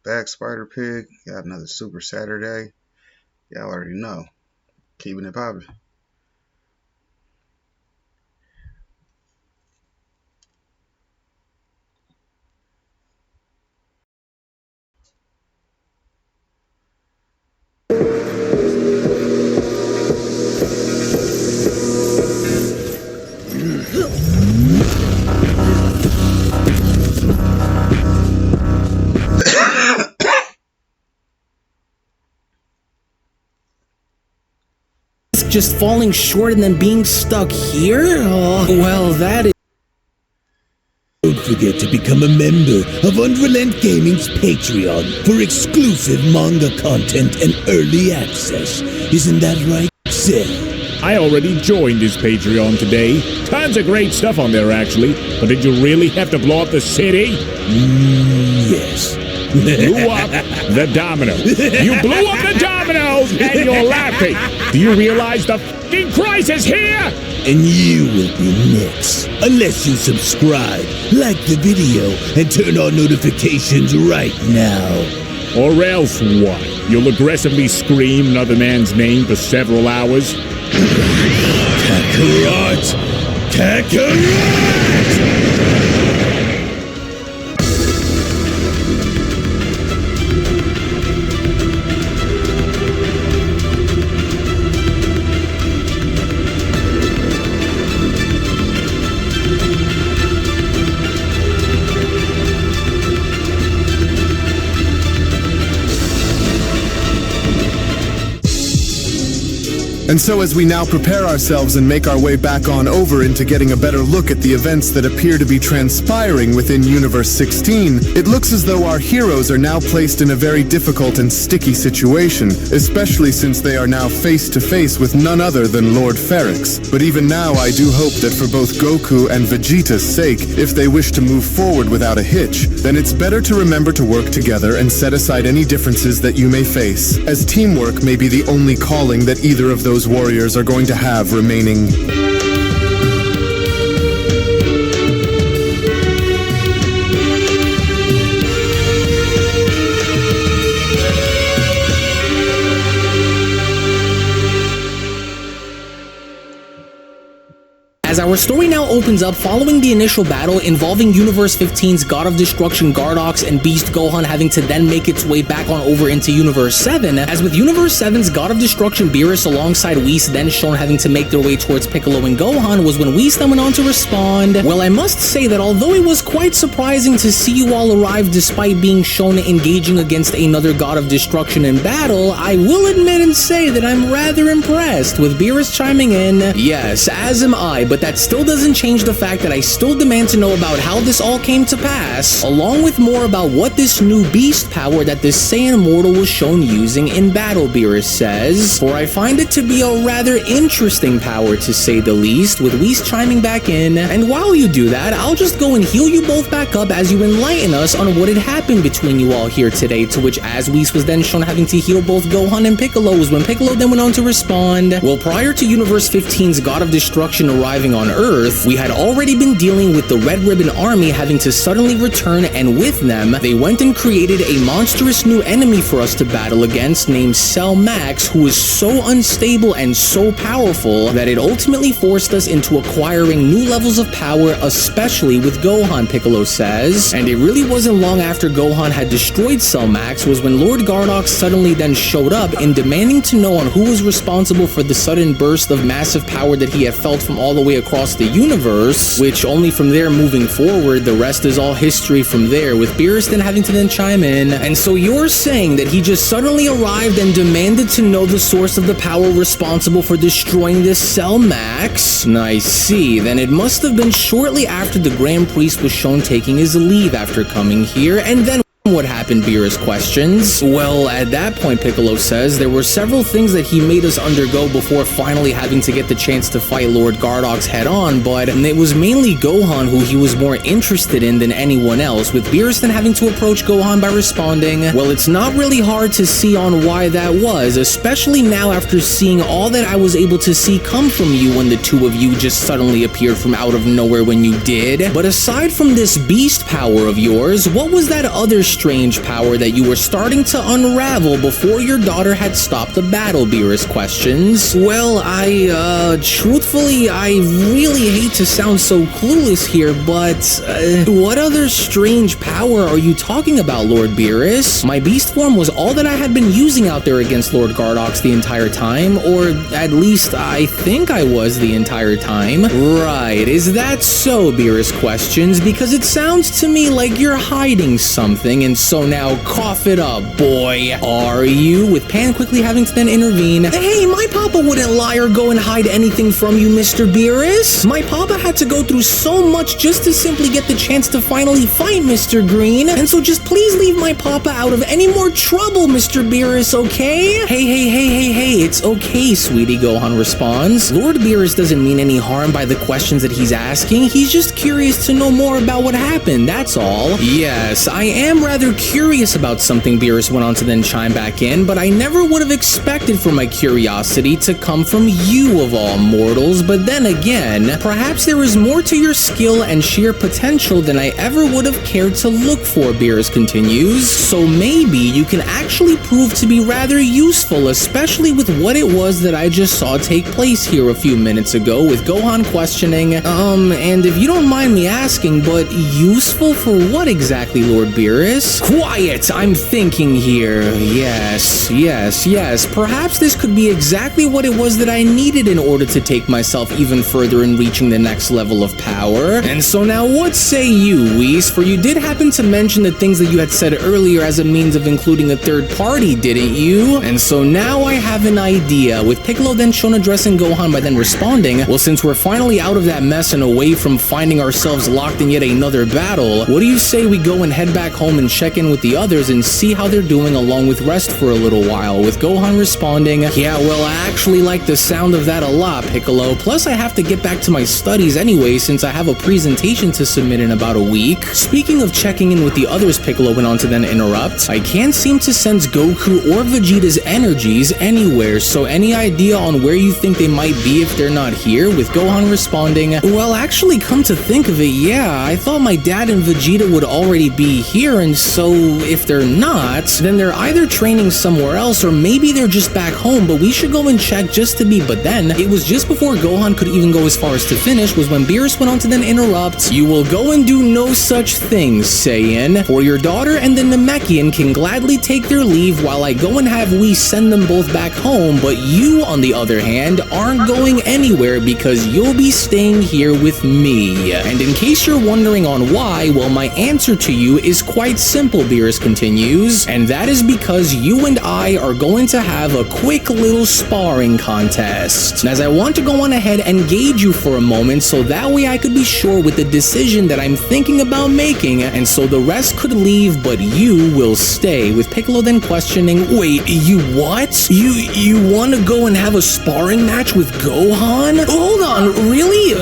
back, Spider Pig. Got another Super Saturday. Y'all already know. Keeping it popping. Just falling short and then being stuck here? Oh, well, that is... Don't forget to become a member of Unrelent Gaming's Patreon for exclusive manga content and early access. Isn't that right, Seth? I already joined his Patreon today. Tons of great stuff on there, actually. But did you really have to blow up the city? Yes. Blew up the domino. You blew up the dominoes and you're laughing. Do you realize the f***ing crisis here? And you will be next. Unless you subscribe, like the video, and turn on notifications right now. Or else what? You'll aggressively scream another man's name for several hours? Kakarot! Kakarot! And so as we now prepare ourselves and make our way back on over into getting a better look at the events that appear to be transpiring within Universe 16, it looks as though our heroes are now placed in a very difficult and sticky situation, especially since they are now face to face with none other than Lord Ferrix. But even now I do hope that for both Goku and Vegeta's sake, if they wish to move forward without a hitch, then it's better to remember to work together and set aside any differences that you may face, as teamwork may be the only calling that either of those warriors are going to have remaining. As our story now opens up following the initial battle involving Universe 15's God of Destruction Gardox and Beast Gohan having to then make its way back on over into Universe 7, as with Universe 7's God of Destruction Beerus alongside Whis then shown having to make their way towards Piccolo and Gohan was when Whis then went on to respond. Well, I must say that although it was quite surprising to see you all arrive despite being shown engaging against another God of Destruction in battle, I will admit and say that I'm rather impressed with Beerus chiming in. Yes, as am I, but that still doesn't change the fact that I still demand to know about how this all came to pass, along with more about what this new beast power that this Saiyan mortal was shown using in battle, Beerus says, for I find it to be a rather interesting power to say the least, with Whis chiming back in. And while you do that, I'll just go and heal you both back up as you enlighten us on what had happened between you all here today, to which as Whis was then shown having to heal both Gohan and Piccolo was when Piccolo then went on to respond. Well, prior to Universe 15's God of Destruction arriving on Earth, we had already been dealing with the Red Ribbon Army having to suddenly return, and with them, they went and created a monstrous new enemy for us to battle against named Cell Max, who is so unstable and so powerful that it ultimately forced us into acquiring new levels of power, especially with Gohan, Piccolo says. And it really wasn't long after Gohan had destroyed Cell Max was when Lord Gardox suddenly then showed up in demanding to know on who was responsible for the sudden burst of massive power that he had felt from all the way across the universe, which only from there moving forward, the rest is all history from there, with Beerus then having to then chime in. And so you're saying that he just suddenly arrived and demanded to know the source of the power responsible for destroying this Cell Max? I see, then it must have been shortly after the Grand Priest was shown taking his leave after coming here, and then what happened, Beerus questions. Well, at that point, Piccolo says, there were several things that he made us undergo before finally having to get the chance to fight Lord Gardox head on, but it was mainly Gohan who he was more interested in than anyone else, with Beerus then having to approach Gohan by responding, well, it's not really hard to see on why that was, especially now after seeing all that I was able to see come from you when the two of you just suddenly appeared from out of nowhere when you did. But aside from this beast power of yours, what was that other strange strange power that you were starting to unravel before your daughter had stopped the battle, Beerus questions. Well, truthfully, I really hate to sound so clueless here, but what other strange power are you talking about, Lord Beerus? My beast form was all that I had been using out there against Lord Gardox the entire time, or at least I think I was the entire time. Right, is that so, Beerus questions? Because it sounds to me like you're hiding something, and so now cough it up, boy. Are you? With Pan quickly having to then intervene. Hey, my papa wouldn't lie or go and hide anything from you, Mr. Beerus. My papa had to go through so much just to simply get the chance to finally fight Mr. Green, and so just please leave my papa out of any more trouble, Mr. Beerus, okay? Hey, it's okay, sweetie, Gohan responds. Lord Beerus doesn't mean any harm by the questions that he's asking. He's just curious to know more about what happened, that's all. Yes, I am rather curious about something, Beerus went on to then chime back in, but I never would have expected for my curiosity to come from you of all mortals. But then again, perhaps there is more to your skill and sheer potential than I ever would have cared to look for, Beerus continues. So maybe you can actually prove to be rather useful, especially with what it was that I just saw take place here a few minutes ago, with Gohan questioning, and if you don't mind me asking, but useful for what exactly, Lord Beerus? Quiet, I'm thinking here. Yes, perhaps this could be exactly what it was that I needed in order to take myself even further in reaching the next level of power. And so now what say you, Whis? For you did happen to mention the things that you had said earlier as a means of including a third party, didn't you? And so now I have an idea, with Piccolo then shown addressing Gohan by then responding, well, since we're finally out of that mess and away from finding ourselves locked in yet another battle, what do you say we go and head back home and check in with the others and see how they're doing along with rest for a little while, with Gohan responding, yeah, well, I actually like the sound of that a lot, Piccolo, plus I have to get back to my studies anyway since I have a presentation to submit in about a week. Speaking of checking in with the others, Piccolo went on to then interrupt, I can't seem to sense Goku or Vegeta's energies anywhere, so any idea on where you think they might be if they're not here, with Gohan responding, well, actually, come to think of it, yeah, I thought my dad and Vegeta would already be here, and so if they're not, then they're either training somewhere else or maybe they're just back home, but we should go and check just to be. But then it was just before Gohan could even go as far as to finish was when Beerus went on to then interrupt, you will go and do no such thing, Saiyan, for your daughter and the Namekian can gladly take their leave while I go and have we send them both back home, but you, on the other hand, aren't going anywhere because you'll be staying here with me. And in case you're wondering on why, well, my answer to you is quite simple, Beerus continues, and that is because you and I are going to have a quick little sparring contest. And as I want to go on ahead and gauge you for a moment so that way I could be sure with the decision that I'm thinking about making, and so the rest could leave but you will stay, with Piccolo then questioning, wait, you what? You want to go and have a sparring match with Gohan? Hold on, really?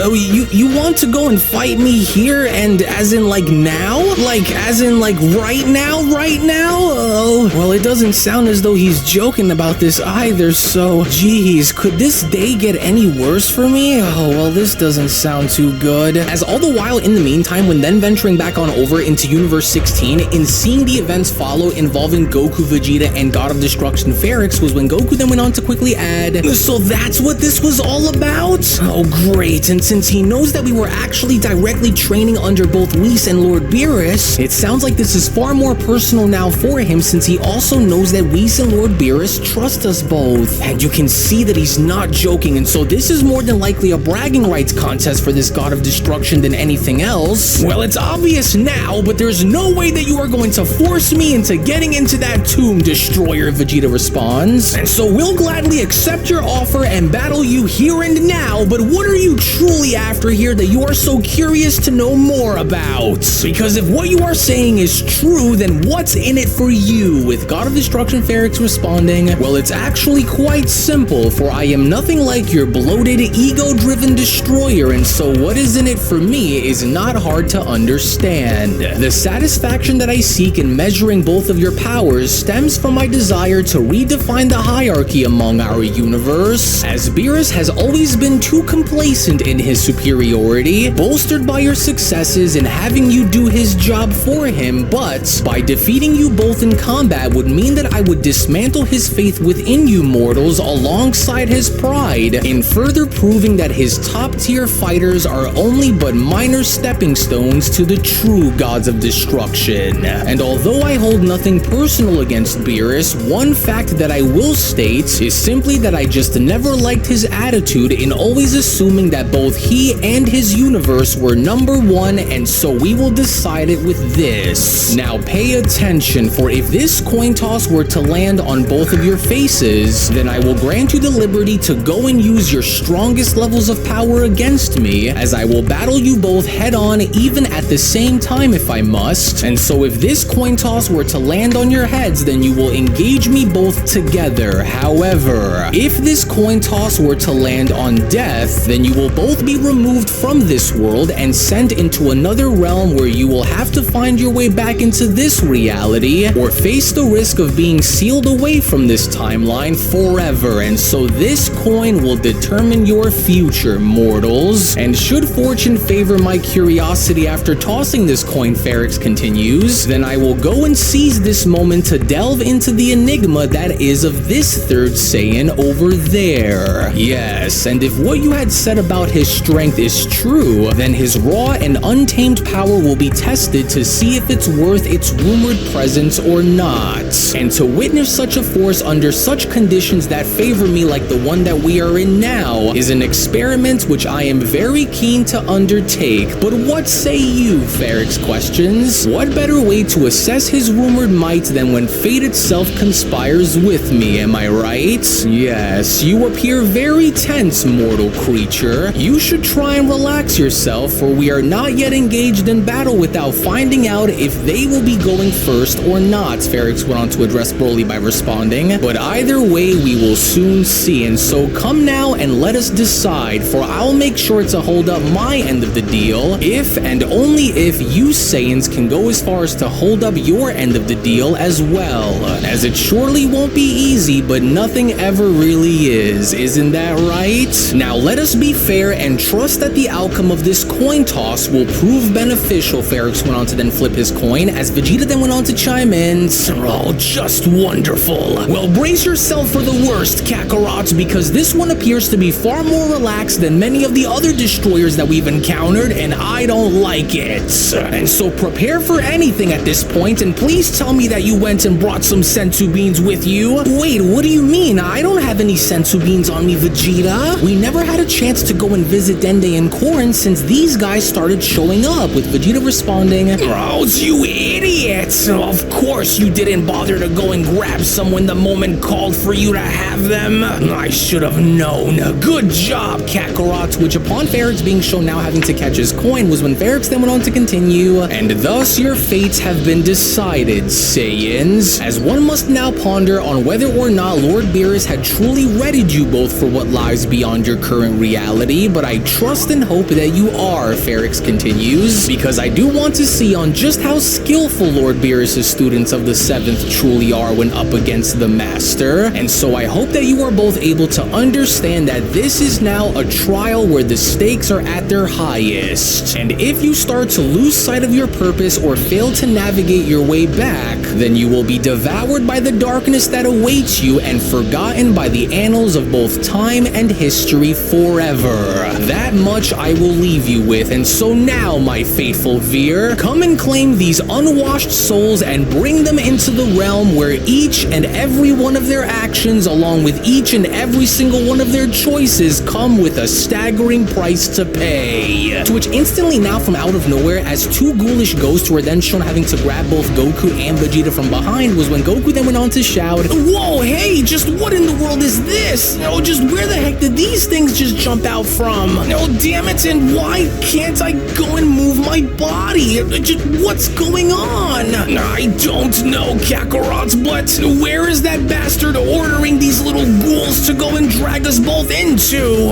You want to go and fight me here and as in like now? Like as in like right now? Oh, well, it doesn't sound as though he's joking about this either, so geez, could this day get any worse for me? Oh, well, this doesn't sound too good. As all the while in the meantime, when then venturing back on over into Universe 16 and seeing the events follow involving Goku, Vegeta, and God of Destruction Ferrix was when Goku then went on to quickly add, so that's what this was all about? Oh, great, and since he knows that we were actually directly training under both Whis and Lord Beerus, it sounds like this is far more personal now for him since he also knows that Whis and Lord Beerus trust us both. And you can see that he's not joking, and so this is more than likely a bragging rights contest for this God of Destruction than anything else. Well, it's obvious now, but there's no way that you are going to force me into getting into that tomb, Destroyer, Vegeta responds. And so we'll gladly accept your offer and battle you here and now, but what are you truly after here that you are so curious to know more about? Because if what you are saying is true, then what's in it for you? With God of Destruction Ferrix responding, well, it's actually quite simple, for I am nothing like your bloated, ego-driven destroyer, and so what is in it for me is not hard to understand. The satisfaction that I seek in measuring both of your powers stems from my desire to redefine the hierarchy among our universe, as Beerus has always been too complacent in his superiority, bolstered by your successes in having you do his job for him, but By defeating you both in combat would mean that I would dismantle his faith within you mortals alongside his pride, in further proving that his top-tier fighters are only but minor stepping stones to the true gods of destruction. And although I hold nothing personal against Beerus, one fact that I will state is simply that I just never liked his attitude in always assuming that both he and his universe were number one, and so we will decide it with this. Now pay attention, for if this coin toss were to land on both of your faces, then I will grant you the liberty to go and use your strongest levels of power against me, as I will battle you both head on even at the same time if I must. And so if this coin toss were to land on your heads, then you will engage me both together. However, if this coin toss were to land on death, then you will both be removed from this world and sent into another realm where you will have to find your way back into this reality or face the risk of being sealed away from this timeline forever. And so this coin will determine your future, mortals. And should fortune favor my curiosity after tossing this coin, Ferrix continues, then I will go and seize this moment to delve into the enigma that is of this third Saiyan over there. Yes, and if what you had said about his strength is true, then his raw and untamed power will be tested to see if it's worth its rumored presence or not. And to witness such a force under such conditions that favor me like the one that we are in now is an experiment which I am very keen to undertake. But what say you, Ferrix questions? What better way to assess his rumored might than when fate itself conspires with me, am I right? Yes, you appear very tense, mortal creature. You should try and relax yourself, for we are not yet engaged in battle without finding out if they will be going first or not. Ferrix went on to address Broly by responding, but either way we will soon see. And so come now and let us decide, for I'll make sure to hold up my end of the deal if and only if you Saiyans can go as far as to hold up your end of the deal as well, as it surely won't be easy, but nothing ever really is, isn't that right? Now let us be fair and trust that the outcome of this coin toss will prove beneficial. Ferrix went on to then flip his coin, as Vegeta then went on to chime in. Oh, just wonderful. Well, brace yourself for the worst, Kakarot, because this one appears to be far more relaxed than many of the other destroyers that we've encountered, and I don't like it. And so prepare for anything at this point, and please tell me that you went and brought some senzu beans with you. Wait, what do you mean? I don't have any senzu beans on me, Vegeta. We never had a chance to go and visit Dende and Korin since these guys started showing up, with Vegeta responding, "Oh, you idiot! Of course you didn't bother to go and grab some when the moment called for you to have them. I should have known. Good job, Kakarot," which upon Ferrix being shown now having to catch his coin was when Ferrix then went on to continue, "And thus your fates have been decided, Saiyans, as one must now ponder on whether or not Lord Beerus had truly readied you both for what lies beyond your current reality, but I trust and hope that you are," Ferrix continues, "because I do want to see on just how skillful Lord Beerus' students of the 7th truly are when up against the Master, and so I hope that you are both able to understand that this is now a trial where the stakes are at their highest, and if you start to lose sight of your purpose or fail to navigate your way back, then you will be devoured by the darkness that awaits you and forgotten by the annals of both time and history forever. That much I will leave you with, and so now, my faithful Veer, come and claim these unwashed souls and bring them into the realm where each and every one of their actions, along with each and every single one of their choices, come with a staggering price to pay. To which instantly now from out of nowhere, as two ghoulish ghosts were then shown having to grab both Goku and Vegeta from behind, was when Goku then went on to shout, "Whoa, hey, just what in the world is this? Oh, just where the heck did these things just jump out from? Oh, damn it, and why can't I go and move my body? Just what's going on? I don't know, Kakarot, but where is that bastard ordering these little ghouls to go and drag us both into?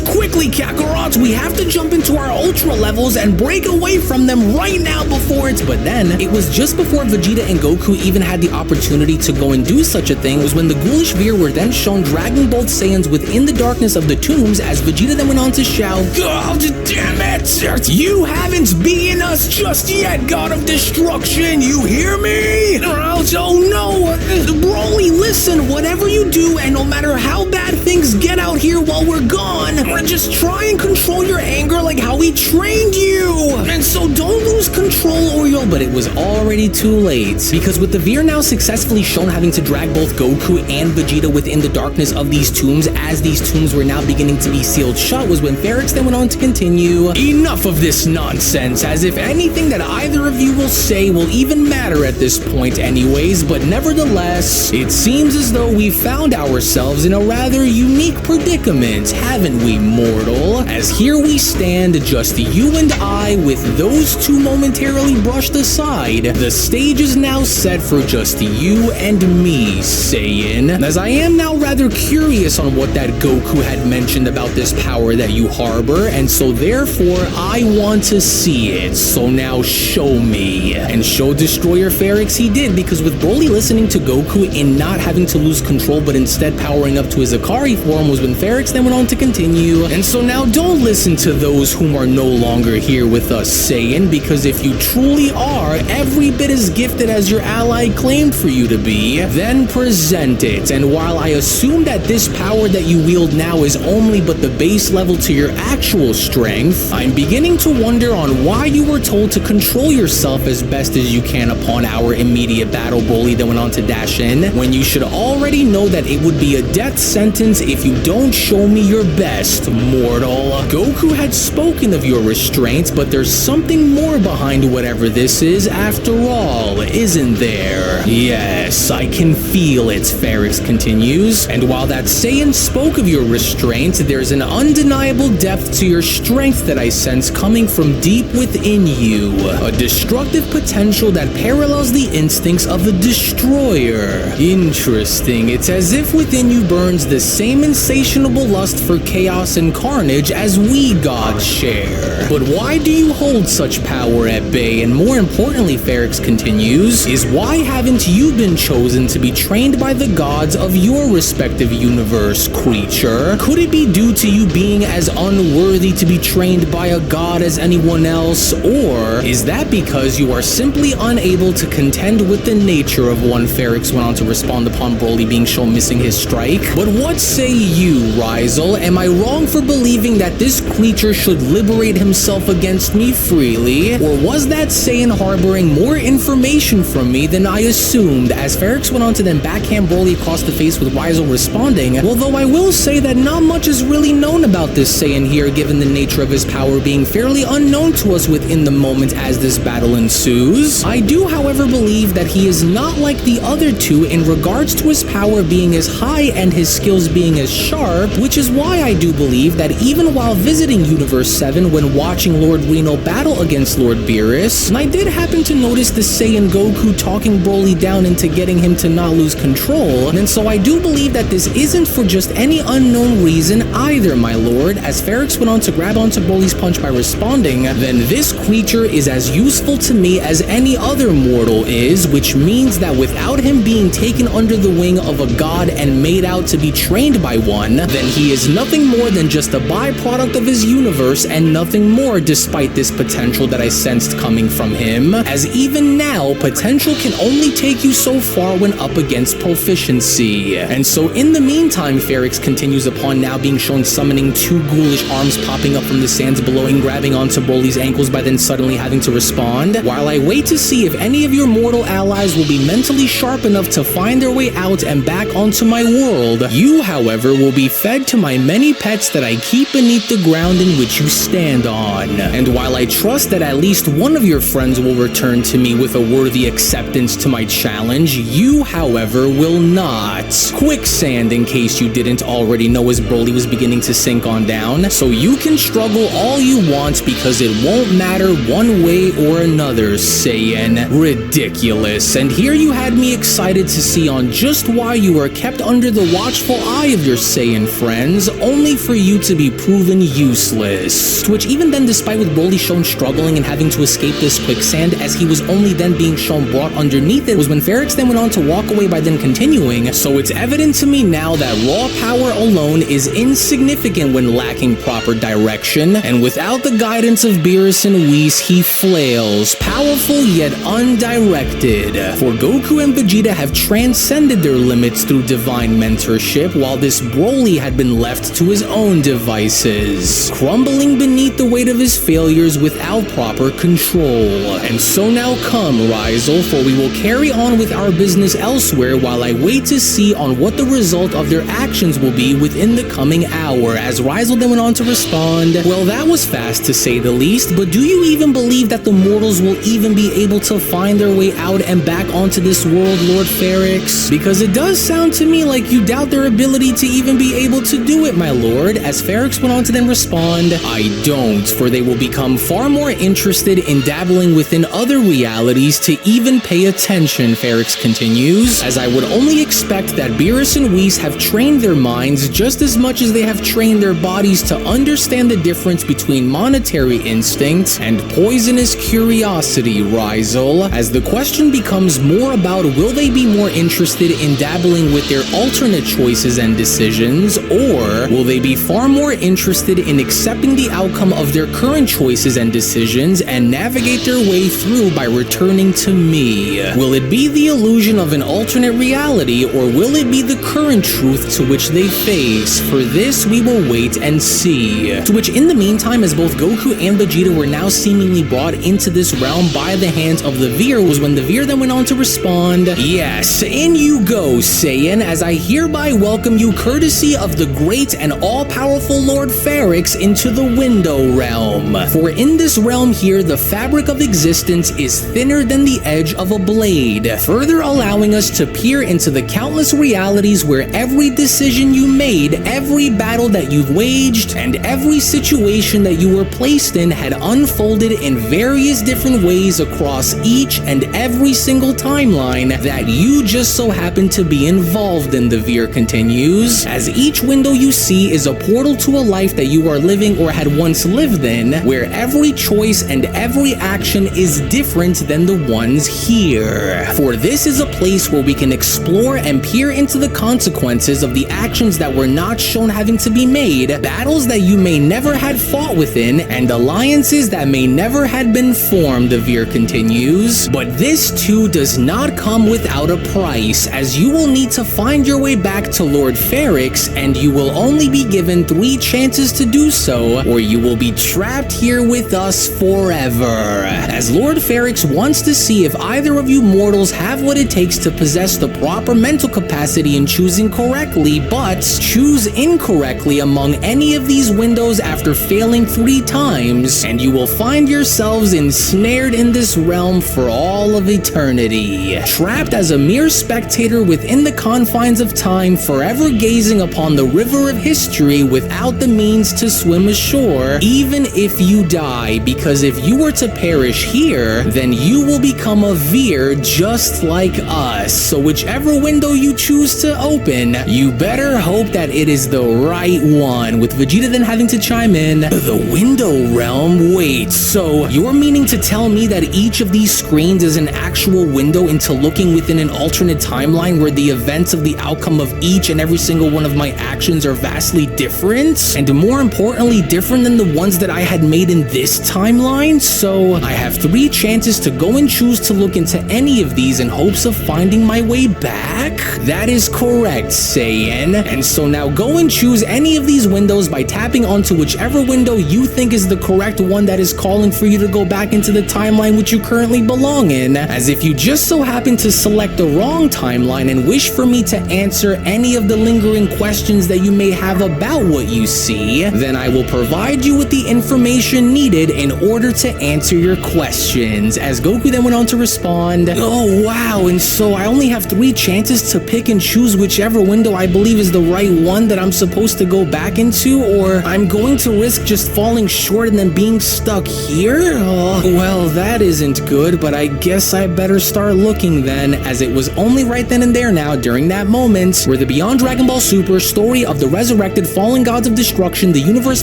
Quickly, Kakarot, we have to jump into our ultra levels and break away from them right now before it's..." But then, it was just before Vegeta and Goku even had the opportunity to go and do such a thing, was when the ghoulish Veer were then shown dragging both Saiyans within the darkness of the tombs, as Vegeta then went on to shout, "God damn it! You haven't beaten us just yet, God of Destruction, you hear me? Oh no, Broly, listen, whatever you do, and no matter how bad things get out here while we're gone, just try and control your anger like how we trained you. And so don't lose control or you'll... But it was already too late, because with the Veer now successfully shown having to drag both Goku and Vegeta within the darkness of these tombs, as these tombs were now beginning to be sealed shut, was when Ferrix then went on to continue, enough of this nonsense, as if anything that either of you will say will even matter at this point anyways, but nevertheless, it seems as though we found ourselves in a rather unique predicament, haven't we, mortal? As here we stand, just you and I, with those two momentarily brushed aside, the stage is now set for just you and me, Saiyan. As I am now rather curious on what that Goku had mentioned about this power that you harbor, and so therefore I want to see it. So now show me. And show Destroyer Ferrix he did, because with Broly listening to Goku in not having to lose control but instead powering up to his Akari form was when Ferrix then went on to continue. And so now don't listen to those whom are no longer here with us, Saiyan, because if you truly are every bit as gifted as your ally claimed for you to be, then present it. And while I assume that this power that you wield now is only but the base level to your actual strength, I'm beginning to wonder on why you were told to control yourself as best as you can upon our immediate battle. Broly then went on to dash in, when you should already know that it would be a death sentence if you don't show me your best, mortal. Goku had spoken of your restraints, but there's something more behind whatever this is after all, isn't there? Yes, I can feel it, Ferrix continues, and while that Saiyan spoke of your restraint, there's an undeniable depth to your strength that I sense coming from deep within you, a destructive potential that parallels the instincts of the Destroyer. Interesting, it's as if within you burns the same insatiable lust for chaos and carnage as we gods share. But why do you hold such power at bay? And more importantly, Ferrix continues, is why haven't you been chosen to be trained by the gods of your respective universe, creature? Could it be due to you being as unworthy to be trained by a god as anyone else? Or is that because you are simply unable to contend with the nature of one? Ferrix went on to respond upon Broly being shown missing his strike. But what say you, Rizel? Am I wrong for believing that this creature should liberate himself against me freely? Or was that Saiyan harboring more information from me than I assumed? As Ferrix went on to then backhand Broly across the face with Rizel responding, although I will say that not much is really known about this Saiyan here, given the nature of his power being fairly unknown to us within the moment as this battle ensues. I do, however, believe that he is not like the other two in regards to his power being as high and his skills being as sharp, which is why I do believe that even while visiting Universe 7 when watching Lord Reno battle against Lord Beerus, and I did happen to notice the Saiyan Goku talking Broly down into getting him to not lose control, and so I do believe that this isn't for just any unknown reason either, my lord. As Ferrix went on to grab onto Broly's punch by responding, then this creature is as useful to me as any other mortal is, which means that without him being taken under the wing of a god and made out to be trained by one, then he is nothing more than just a byproduct of his universe and nothing more, despite this potential that I sensed coming from him, as even now, potential can only take you so far when up against proficiency. And so in the meantime, Ferrix continues upon now being shown summoning two ghoulish arms popping up from the sands below and grabbing onto Broly's ankles by then suddenly having to respond, while I wait to see if any of your mortal allies will be mentally sharp enough to find their way out and back onto my world. You, however, will be fed to my many pets that I keep beneath the ground in which you stand on. And while I trust that at least one of your friends will return to me with a worthy acceptance to my challenge, you, however, will not. Quicksand, in case you didn't already know, as Broly was beginning to sink on down, so you can struggle all you want because it won't matter one way or another, Saiyan. Ridiculous. And here you had me excited to see on just why you were kept under the watchful eye of your Saiyan friends, only for you to be proven useless. To which even then, despite with Broly shown struggling and having able to escape this quicksand, as he was only then being shown brought underneath it, was when Ferrix then went on to walk away by then continuing. So it's evident to me now that raw power alone is insignificant when lacking proper direction, and without the guidance of Beerus and Whis, he flails, powerful yet undirected. For Goku and Vegeta have transcended their limits through divine mentorship, while this Broly had been left to his own devices, crumbling beneath the weight of his failures without proper control. And so now come, Rizal, for we will carry on with our business elsewhere while I wait to see on what the result of their actions will be within the coming hour. As Rizal then went on to respond, well, that was fast to say the least, but do you even believe that the mortals will even be able to find their way out and back onto this world, Lord Ferrix? Because it does sound to me like you doubt their ability to even be able to do it, my lord. As Ferrix went on to then respond, I don't, for they will become far more interested in dabbling within other realities to even pay attention, Ferrix continues, as I would only expect that Beerus and Whis have trained their minds just as much as they have trained their bodies to understand the difference between monetary instincts and poisonous curiosity, Rizal, as the question becomes more about will they be more interested in dabbling with their alternate choices and decisions, or will they be far more interested in accepting the outcome of their current choices and decisions and navigate their way through by returning to me? Will it be the illusion of an alternate reality, or will it be the current truth to which they face? For this we will wait and see. To which in the meantime, as both Goku and Vegeta were now seemingly brought into this realm by the hands of the Veer, was when the Veer then went on to respond, yes, in you go, Saiyan, as I hereby welcome you courtesy of the great and all-powerful Lord Ferrix into the Window Realm. For in this realm here, the fabric of existence is thinner than the edge of a blade, further allowing us to peer into the countless realities where every decision you made, every battle that you've waged, and every situation that you were placed in had unfolded in various different ways across each and every single timeline that you just so happen to be involved in, the Veer continues, as each window you see is a portal to a life that you are living or had once lived in, where every choice and every action is different than the ones here. For this is a place where we can explore and peer into the consequences of the actions that were not shown having to be made, battles that you may never had fought within, and alliances that may never had been formed, the Veer continues. But this too does not come without a price, as you will need to find your way back to Lord Ferrix, and you will only be given 3 chances to do so, or you will be trapped here with us forever. As Lord Ferrix wants to see if either of you mortals have what it takes to possess the proper mental capacity in choosing correctly, but choose incorrectly among any of these windows after failing 3 times, and you will find yourselves ensnared in this realm for all of eternity, trapped as a mere spectator within the confines of time, forever gazing upon the river of history without the means to swim ashore, even if you die, because if you were to perish here, then you will become a Veer just like us. So whichever window you choose to open, you better hope that it is the right one, with Vegeta then having to chime in, the Window Realm? Wait, so you're meaning to tell me that each of these screens is an actual window into looking within an alternate timeline where the events of the outcome of each and every single one of my actions are vastly different, and more importantly different than the ones that I had made in this timeline? So I have 3 chances to go and choose to look into any of these in hopes of finding my way back? That is correct, Saiyan. And so now go and choose any of these windows by tapping onto whichever window you think is the correct one that is calling for you to go back into the timeline which you currently belong in, as if you just so happen to select the wrong timeline and wish for me to answer any of the lingering questions that you may have about what you see, then I will provide you with the information needed in order to answer your questions. As Goku then went on to respond, oh wow, and so I only have 3 chances to pick and choose whichever window I believe is the right one that I'm supposed to go back into, or I'm going to risk just falling short and then being stuck here? Oh, well, that isn't good, but I guess I better start looking then, as it was only right then and there now, during that moment, where the Beyond Dragon Ball Super Story of the Resurrected Fallen Gods of Destruction, the Universe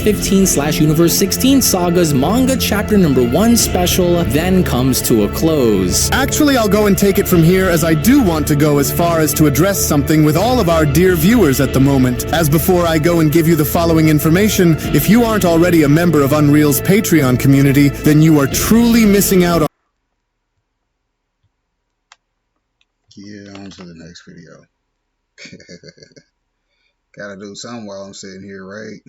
15/Universe 16 Sagas manga chapter number #1 special then comes to a close. Actually, I'll go and take it from here, as I do want to go as far as to address something with all of our dear viewers at the moment. As before I go and give you the following information, if you aren't already a member of Unreal's Patreon community, then you are truly missing out on... Yeah, on to the next video. Gotta do something while I'm sitting here, right?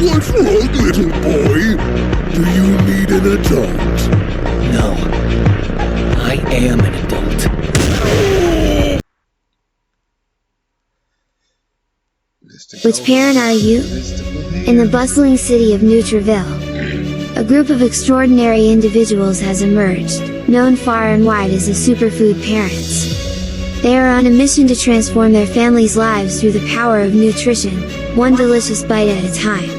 What's wrong, little boy? Do you need an adult? No. I am an adult. Which parent are you? In the bustling city of Nutriville, a group of extraordinary individuals has emerged, known far and wide as the superfood parents. They are on a mission to transform their families' lives through the power of nutrition, one delicious bite at a time.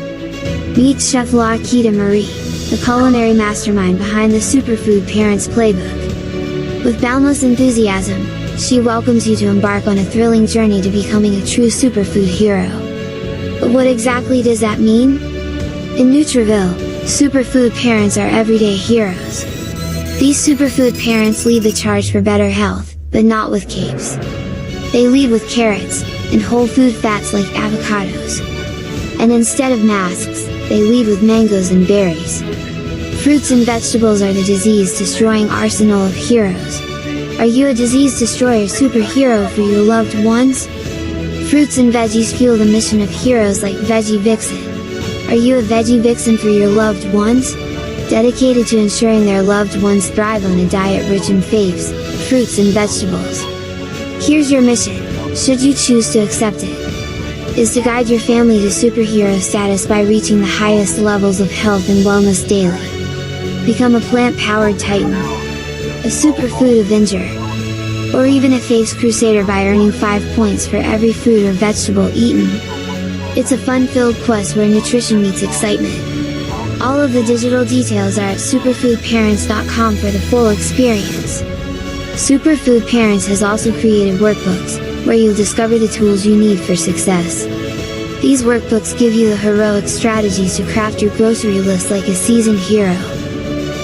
Meet Chef Laquita Marie, the culinary mastermind behind the Superfood Parents Playbook. With boundless enthusiasm, she welcomes you to embark on a thrilling journey to becoming a true superfood hero. But what exactly does that mean? In Nutriville, superfood parents are everyday heroes. These superfood parents lead the charge for better health, but not with capes. They lead with carrots, and whole food fats like avocados. And instead of masks, they lead with mangoes and berries. Fruits and vegetables are the disease-destroying arsenal of heroes. Are you a disease destroyer superhero for your loved ones? Fruits and veggies fuel the mission of heroes like Veggie Vixen. Are you a Veggie Vixen for your loved ones? Dedicated to ensuring their loved ones thrive on a diet rich in faves, fruits and vegetables. Here's your mission, should you choose to accept it, is to guide your family to superhero status by reaching the highest levels of health and wellness daily. Become a plant-powered titan, a superfood avenger, or even a faves crusader by earning 5 points for every fruit or vegetable eaten. It's a fun-filled quest where nutrition meets excitement. All of the digital details are at superfoodparents.com for the full experience. Superfood Parents has also created workbooks, where you'll discover the tools you need for success. These workbooks give you the heroic strategies to craft your grocery list like a seasoned hero.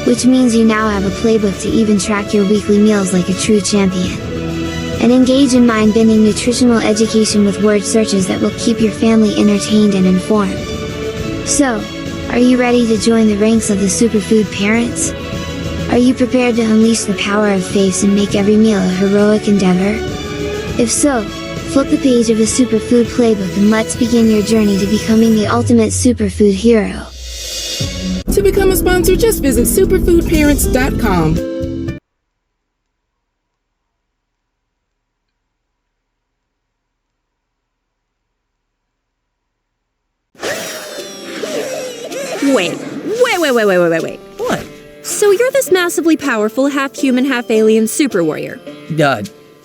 Which means you now have a playbook to even track your weekly meals like a true champion. And engage in mind-bending nutritional education with word searches that will keep your family entertained and informed. So, are you ready to join the ranks of the superfood parents? Are you prepared to unleash the power of faves and make every meal a heroic endeavor? If so, flip the page of the Superfood Playbook and let's begin your journey to becoming the ultimate superfood hero. To become a sponsor, just visit superfoodparents.com. Wait. What? So you're this massively powerful, half-human, half-alien super warrior.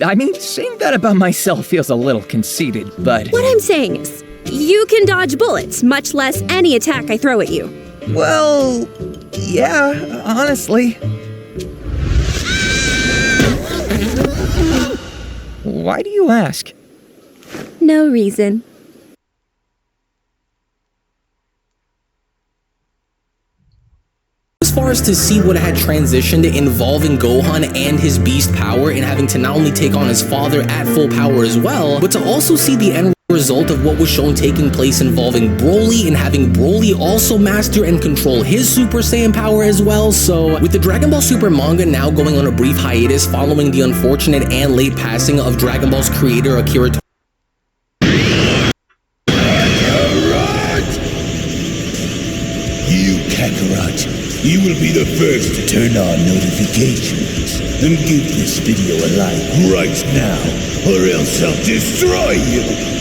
I mean, saying that about myself feels a little conceited, but... What I'm saying is, you can dodge bullets, much less any attack I throw at you. Well, yeah, honestly. Why do you ask? No reason. As far as to see what had transitioned involving Gohan and his beast power and having to not only take on his father at full power as well, but to also see the end result of what was shown taking place involving Broly and having Broly also master and control his Super Saiyan power as well. So with the Dragon Ball Super manga now going on a brief hiatus following the unfortunate and late passing of Dragon Ball's creator Akira You, Kakarot, you will be the first to turn on notifications. And give this video a like right now, or else I'll destroy you!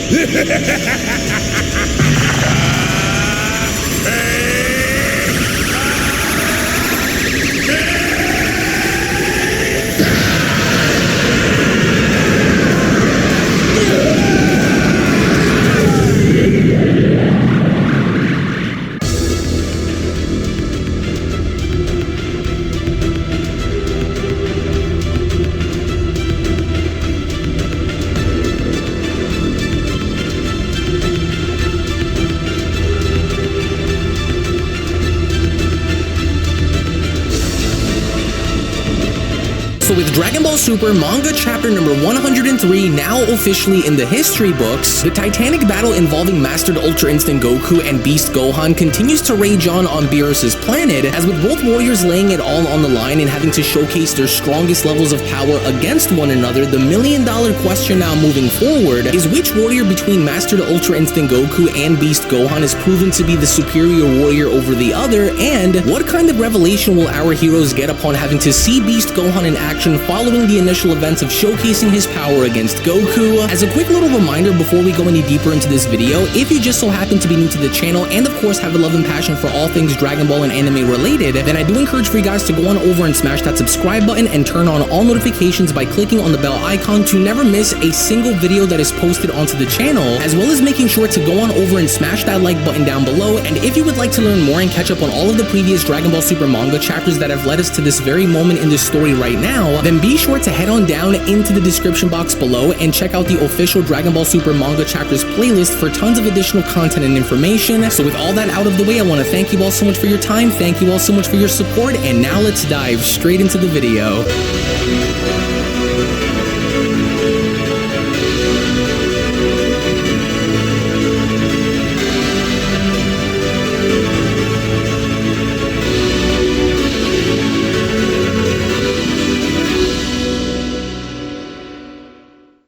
Dragon Ball Super manga chapter number 103, now officially in the history books, the titanic battle involving Mastered Ultra Instinct Goku and Beast Gohan continues to rage on Beerus's planet, as with both warriors laying it all on the line and having to showcase their strongest levels of power against one another. The million-dollar question now moving forward is which warrior between Mastered Ultra Instinct Goku and Beast Gohan is proven to be the superior warrior over the other, and what kind of revelation will our heroes get upon having to see Beast Gohan in action following the initial events of showcasing his power against Goku. As a quick little reminder before we go any deeper into this video, if you just so happen to be new to the channel and of course have a love and passion for all things Dragon Ball and anime related, then I do encourage for you guys to go on over and smash that subscribe button and turn on all notifications by clicking on the bell icon to never miss a single video that is posted onto the channel, as well as making sure to go on over and smash that like button down below. And if you would like to learn more and catch up on all of the previous Dragon Ball Super manga chapters that have led us to this very moment in the story right now, then be sure to head on down into the description box below and check out the official Dragon Ball Super manga chapters playlist for tons of additional content and information. So with all that out of the way, I want to thank you all so much for your time, thank you all so much for your support, and now let's dive straight into the video.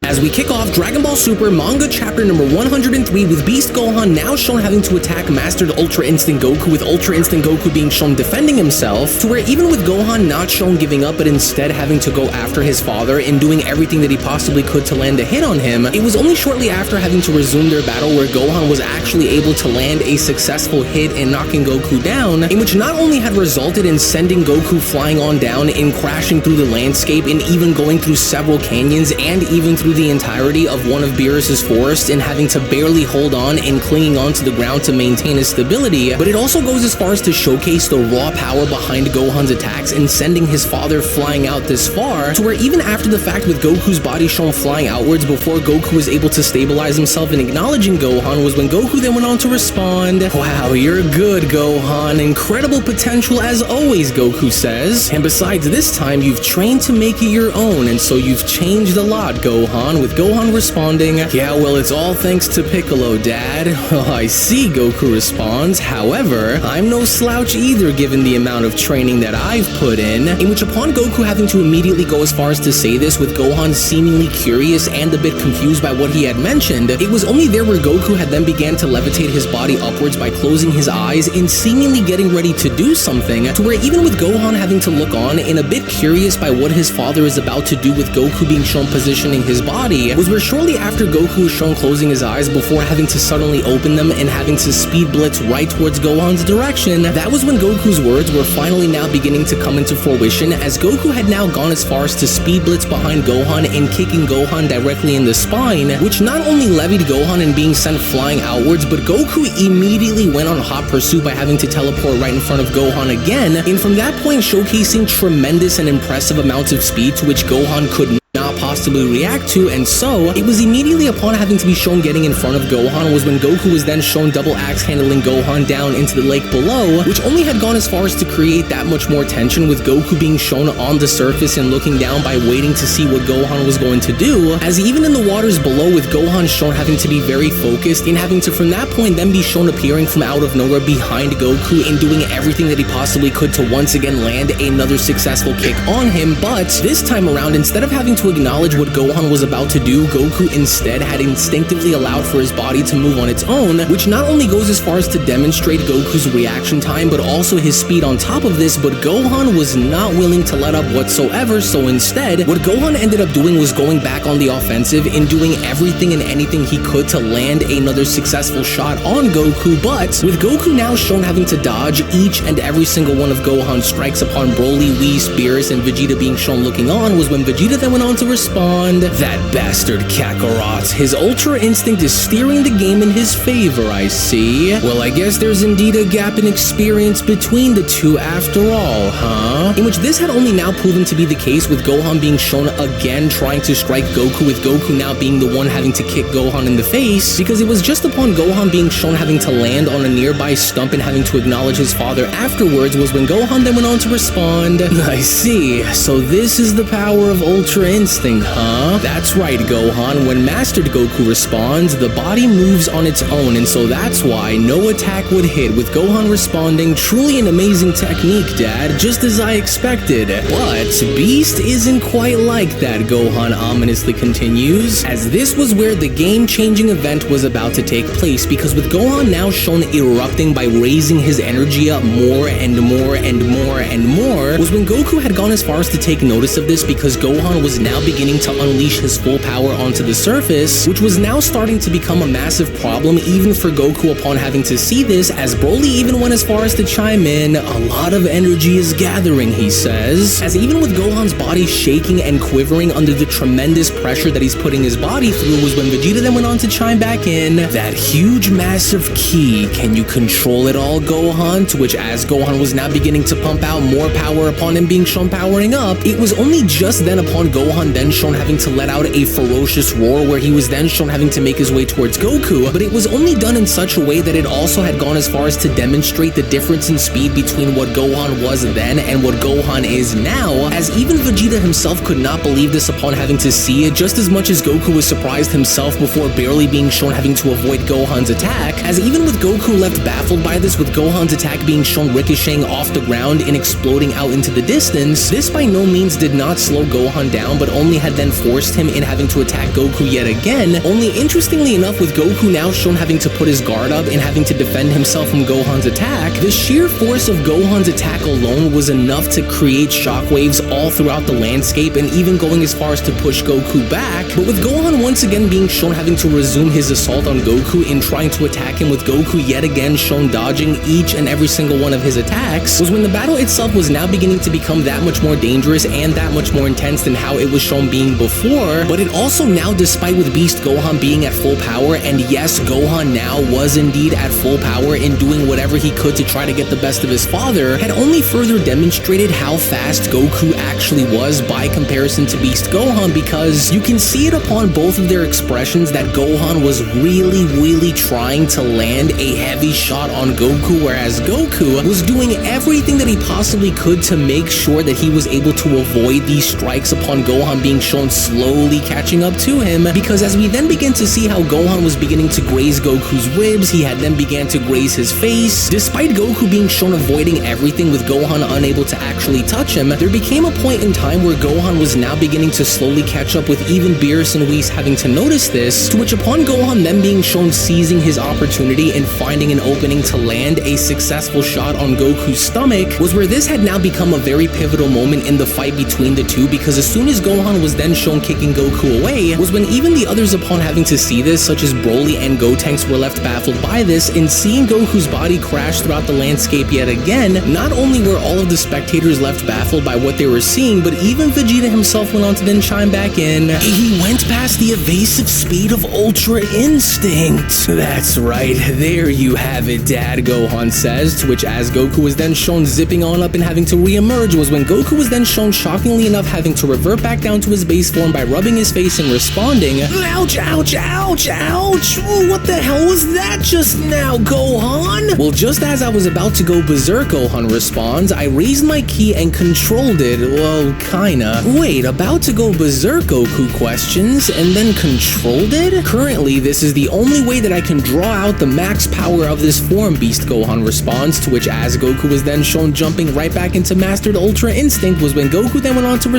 As we kick off Dragon Ball Super manga chapter number 103 with Beast Gohan now shown having to attack Mastered Ultra Instinct Goku, with Ultra Instinct Goku being shown defending himself, to where even with Gohan not shown giving up but instead having to go after his father and doing everything that he possibly could to land a hit on him, it was only shortly after having to resume their battle where Gohan was actually able to land a successful hit in knocking Goku down, in which not only had resulted in sending Goku flying on down and crashing through the landscape and even going through several canyons and even through the entirety of one of Beerus's forests and having to barely hold on and clinging onto the ground to maintain his stability, but it also goes as far as to showcase the raw power behind Gohan's attacks and sending his father flying out this far, to where even after the fact with Goku's body shown flying outwards before Goku was able to stabilize himself and acknowledging Gohan was when Goku then went on to respond, "Wow, you're good, Gohan. Incredible potential as always," Goku says. And besides this time, you've trained to make it your own, and so you've changed a lot, Gohan, with Gohan responding, "Yeah, well, it's all thanks to Piccolo, Dad." "Oh, I see," Goku responds. "However, I'm no slouch either given the amount of training that I've put in," which upon Goku having to immediately go as far as to say this, with Gohan seemingly curious and a bit confused by what he had mentioned, it was only there where Goku had then began to levitate his body upwards by closing his eyes and seemingly getting ready to do something, to where even with Gohan having to look on and a bit curious by what his father is about to do with Goku being shown positioning his body, was where shortly after Goku was shown closing his eyes before having to suddenly open them and having to speed blitz right towards Gohan's direction, that was when Goku's words were finally now beginning to come into fruition, as Goku had now gone as far as to speed blitz behind Gohan and kicking Gohan directly in the spine, which not only levied Gohan and being sent flying outwards, but Goku immediately went on hot pursuit by having to teleport right in front of Gohan again, and from that point showcasing tremendous and impressive amounts of speed to which Gohan could not possibly react to. And so it was immediately upon having to be shown getting in front of Gohan was when Goku was then shown double axe handling Gohan down into the lake below, which only had gone as far as to create that much more tension, with Goku being shown on the surface and looking down by waiting to see what Gohan was going to do, as even in the waters below with Gohan shown having to be very focused and having to from that point then be shown appearing from out of nowhere behind Goku and doing everything that he possibly could to once again land another successful kick on him. But this time around, instead of having to acknowledge what Gohan was about to do, Goku instead had instinctively allowed for his body to move on its own, which not only goes as far as to demonstrate Goku's reaction time, but also his speed on top of this. But Gohan was not willing to let up whatsoever, so instead, what Gohan ended up doing was going back on the offensive and doing everything and anything he could to land another successful shot on Goku. But with Goku now shown having to dodge each and every single one of Gohan's strikes upon Broly, Whis, Beerus, and Vegeta being shown looking on, was when Vegeta then went on to respond respond, "That bastard Kakarot. His Ultra Instinct is steering the game in his favor, I see. Well, I guess there's indeed a gap in experience between the two after all, huh?" In which this had only now proven to be the case, with Gohan being shown again trying to strike Goku, with Goku now being the one having to kick Gohan in the face, because it was just upon Gohan being shown having to land on a nearby stump and having to acknowledge his father afterwards was when Gohan then went on to respond, "I see. So this is the power of Ultra Instinct, huh? That's right, Gohan. When Mastered Goku responds, the body moves on its own, and so that's why no attack would hit," with Gohan responding, "Truly an amazing technique, Dad, just as I expected. But Beast isn't quite like that," Gohan ominously continues, as this was where the game-changing event was about to take place, because with Gohan now shown erupting by raising his energy up more and more and more and more, was when Goku had gone as far as to take notice of this, because Gohan was now beginning to unleash his full power onto the surface, which was now starting to become a massive problem even for Goku upon having to see this, as Broly even went as far as to chime in, "A lot of energy is gathering," he says, as even with Gohan's body shaking and quivering under the tremendous pressure that he's putting his body through, was when Vegeta then went on to chime back in, "That huge massive ki, can you control it all, Gohan?" To which, as Gohan was now beginning to pump out more power upon him being shown powering up, it was only just then upon Gohan then shown having to let out a ferocious roar, where he was then shown having to make his way towards Goku, but it was only done in such a way that it also had gone as far as to demonstrate the difference in speed between what Gohan was then and what Gohan is now, as even Vegeta himself could not believe this upon having to see it, just as much as Goku was surprised himself before barely being shown having to avoid Gohan's attack, as even with Goku left baffled by this, with Gohan's attack being shown ricocheting off the ground and exploding out into the distance, this by no means did not slow Gohan down, but only had then forced him in having to attack Goku yet again, only interestingly enough, with Goku now shown having to put his guard up and having to defend himself from Gohan's attack, the sheer force of Gohan's attack alone was enough to create shockwaves all throughout the landscape, and even going as far as to push Goku back, but with Gohan once again being shown having to resume his assault on Goku in trying to attack him, with Goku yet again shown dodging each and every single one of his attacks, was when the battle itself was now beginning to become that much more dangerous and that much more intense than how it was shown being before, but it also now, despite with Beast Gohan being at full power, and yes, Gohan now was indeed at full power in doing whatever he could to try to get the best of his father, had only further demonstrated how fast Goku actually was by comparison to Beast Gohan, because you can see it upon both of their expressions that Gohan was really trying to land a heavy shot on Goku, whereas Goku was doing everything that he possibly could to make sure that he was able to avoid these strikes upon Gohan being shown slowly catching up to him, because as we then begin to see how Gohan was beginning to graze Goku's ribs, he had then began to graze his face, despite Goku being shown avoiding everything with Gohan unable to actually touch him, there became a point in time where Gohan was now beginning to slowly catch up, with even Beerus and Whis having to notice this, to which upon Gohan then being shown seizing his opportunity and finding an opening to land a successful shot on Goku's stomach, was where this had now become a very pivotal moment in the fight between the two, because as soon as Gohan was then shown kicking Goku away, was when even the others upon having to see this, such as Broly and Gotenks, were left baffled by this, and seeing Goku's body crash throughout the landscape yet again, not only were all of the spectators left baffled by what they were seeing, but even Vegeta himself went on to then chime back in, "He went past the evasive speed of Ultra Instinct." "That's right, there you have it, Dad," Gohan says, to which as Goku was then shown zipping on up and having to re-emerge, was when Goku was then shown shockingly enough having to revert back down to his base form by rubbing his face and responding, "Ouch, ouch, ouch, ouch, what the hell was that just now, Gohan?" Well, just as I was about to go berserk, Gohan responds, "I raised my ki and controlled it, well, kinda." "Wait, about to go berserk?" Goku questions, "and then controlled it?" "Currently, this is the only way that I can draw out the max power of this form," Beast Gohan responds, to which as Goku was then shown jumping right back into Mastered Ultra Instinct, was when Goku then went on to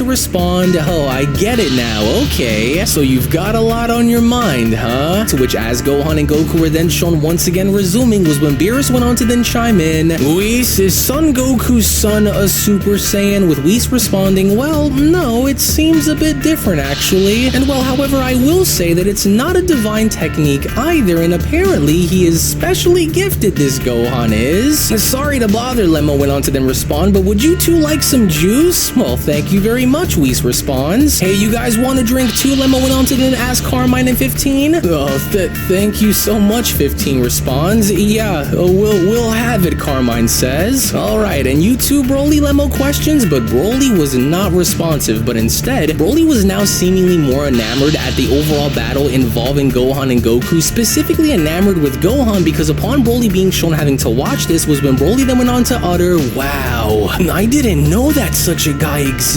respond, "Oh, I get it now, okay, so you've got a lot on your mind, huh?" To which as Gohan and Goku were then shown once again resuming, was when Beerus went on to then chime in, "Whis, is Son Goku's son a Super Saiyan?" With Whis responding, "Well, no, it seems a bit different actually, and well, however, I will say that it's not a divine technique either, and apparently he is specially gifted, this Gohan is." "Sorry to bother," Lemma went on to then respond, "but would you two like some juice?" "Well, thank Thank you very much, Whis responds. Hey, you guys want a drink too? Lemmo went on to then ask Carmine and 15. Thank you so much, 15 responds. Yeah, we'll have it, Carmine says. Alright, and you too, Broly? Lemmo questions, but Broly was not responsive, but instead, Broly was now seemingly more enamored at the overall battle involving Gohan and Goku, specifically enamored with Gohan because upon Broly being shown having to watch this was when Broly then went on to utter, wow, I didn't know that such a guy existed,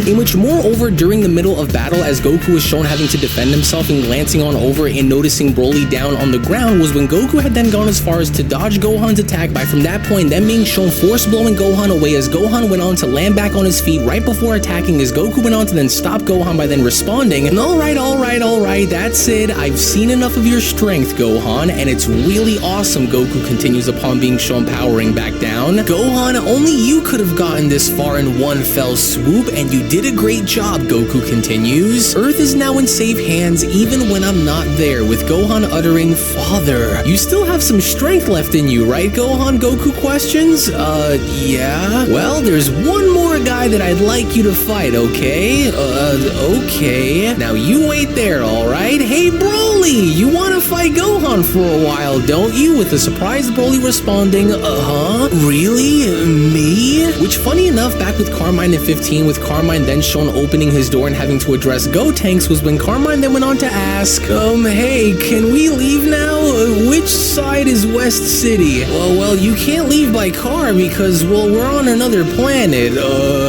in which moreover during the middle of battle as Goku was shown having to defend himself and glancing on over and noticing Broly down on the ground was when Goku had then gone as far as to dodge Gohan's attack by from that point then being shown force blowing Gohan away as Gohan went on to land back on his feet right before attacking as Goku went on to then stop Gohan by then responding, alright, that's it, I've seen enough of your strength, Gohan, and it's really awesome, Goku continues upon being shown powering back down. Gohan, only you could have gotten this far in one fell swoop, and you did a great job, Goku continues. Earth is now in safe hands even when I'm not there, with Gohan uttering, Father, you still have some strength left in you, right, Gohan? Goku questions. Yeah. Well, there's one more guy that I'd like you to fight, okay? Okay. Now you wait there, alright? Hey, Broly, you wanna fight Gohan for a while, don't you? With a surprised Broly responding, really? Me? Which, funny enough, back with Carmine and 15, with Carmine then shown opening his door and having to address Gotenks, was when Carmine then went on to ask, hey, can we leave now? Which side is West City? Well, you can't leave by car because, well, we're on another planet.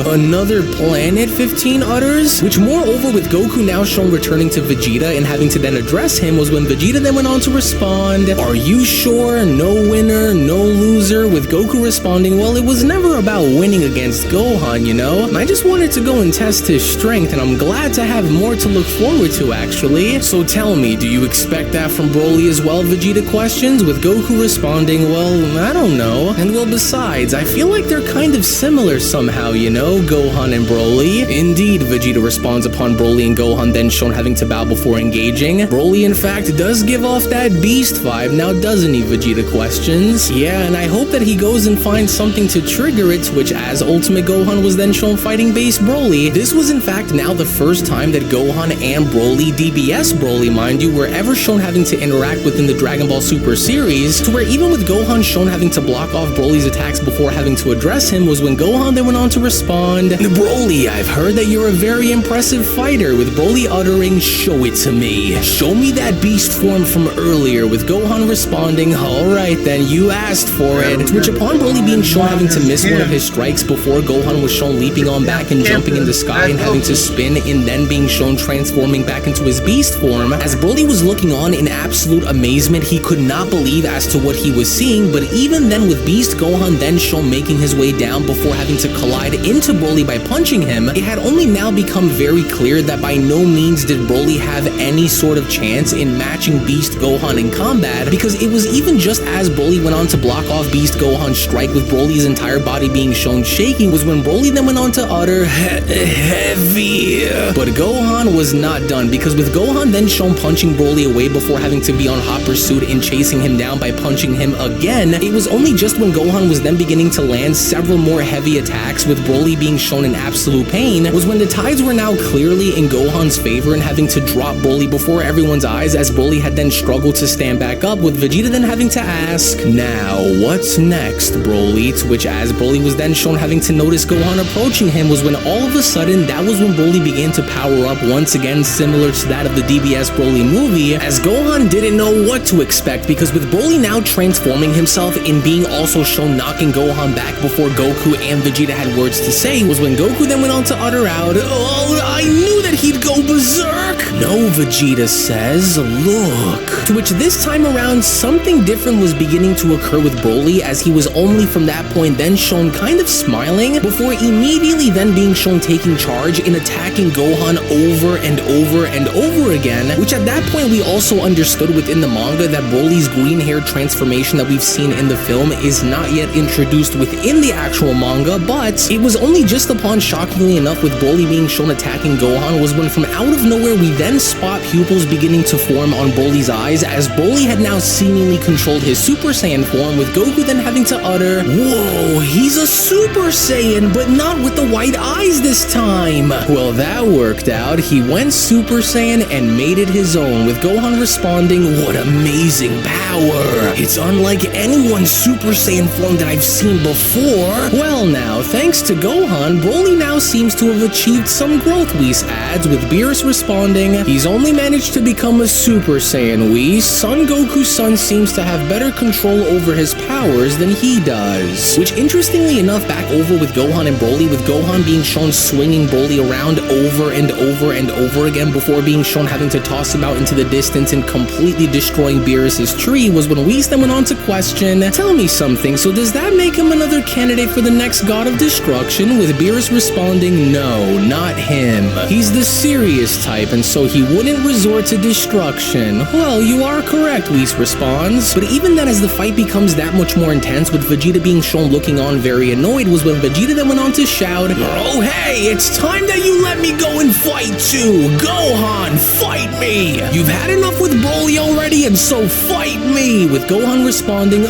Another planet, 15 utters? Which, moreover, with Goku now shown returning to Vegeta and having to then address him was when Vegeta then went on to respond, are you sure? No winner, no loser, with Goku responding, well, it was never about winning against Gohan, you know? I just wanted to go and test his strength, and I'm glad to have more to look forward to, actually. So tell me, do you expect that from Broly as well, Vegeta questions, with Goku responding, well, I don't know. And well, besides, I feel like they're kind of similar somehow, you know, Gohan and Broly. Indeed, Vegeta responds upon Broly and Gohan then shown having to bow before engaging. Broly, in fact, does give off that beast vibe, now doesn't he, Vegeta questions? Yeah, and I hope that he goes and finds something to trigger it, which as Ultimate Gohan was then shown fighting base Broly, this was in fact now the first time that Gohan and Broly, DBS Broly mind you, were ever shown having to interact within the Dragon Ball Super series, to where even with Gohan shown having to block off Broly's attacks before having to address him was when Gohan then went on to respond, Broly, I've heard that you're a very impressive fighter, with Broly uttering, show it to me. Show me that beast form from earlier, with Gohan responding, alright then, you asked for it, which upon Broly being shown having to miss one of his strikes before Gohan was shown leaping on back and jumping in the sky and having to spin and then being shown transforming back into his beast form, as Broly was looking on in absolute amazement, he could not believe as to what he was seeing, but even then with Beast Gohan then shown making his way down before having to collide into Broly by punching him, it had only now become very clear that by no means did Broly have any sort of chance in matching Beast Gohan in combat, because it was even just as Broly went on to block off Beast Gohan's strike with Broly's entire body being shown shaking was when Broly then went on to utter heavy. But Gohan was not done, because with Gohan then shown punching Broly away before having to be on hot pursuit and chasing him down by punching him again, it was only just when Gohan was then beginning to land several more heavy attacks with Broly being shown in absolute pain was when the tides were now clearly in Gohan's favor and having to drop Broly before everyone's eyes as Broly had then struggled to stand back up, with Vegeta then having to ask, now what's next, Broly? To which as Broly was then shown having to notice Gohan approaching him was when all of a sudden that was when Broly began to power up once again, similar to that of the DBS Broly movie, as Gohan didn't know what to expect, because with Broly now transforming himself and being also shown knocking Gohan back before Goku and Vegeta had words to say was when Goku then went on to utter out, oh, I knew that he'd go berserk. No, Vegeta says, look. To which this time around something different was beginning to occur with Broly, as he was only from that point then shown kind of smiling before immediately then being shown taking charge in attacking Gohan over and over and over again, which at that point we also understood within the manga that Broly's green hair transformation that we've seen in the film is not yet introduced within the actual manga, but it was only just upon, shockingly enough, with Broly being shown attacking Gohan was when from out of nowhere we then then spot pupils beginning to form on Broly's eyes, as Broly had now seemingly controlled his Super Saiyan form, with Goku then having to utter, "Whoa, he's a Super Saiyan, but not with the white eyes this time." Well, that worked out. He went Super Saiyan and made it his own, with Gohan responding, "What amazing power! It's unlike anyone's Super Saiyan form that I've seen before." Well now, thanks to Gohan, Broly now seems to have achieved some growth, Whis adds, with Beerus responding, "He's only managed to become a Super Saiyan, Whis. Son Goku's son seems to have better control over his powers than he does." Which, interestingly enough, back over with Gohan and Broly, with Gohan being shown swinging Broly around over and over and over again before being shown having to toss him out into the distance and completely destroying Beerus' tree, was when Whis then went on to question, "Tell me something, so does that make him another candidate for the next God of Destruction?" With Beerus responding, "No, not him. He's the serious type, and so he wouldn't resort to destruction." Well, you are correct, Whis responds. But even then, as the fight becomes that much more intense, with Vegeta being shown looking on very annoyed, was when Vegeta then went on to shout, "Oh hey, it's time that you let me go and fight too! Gohan, fight me! You've had enough with Broly already, and so fight me!" With Gohan responding,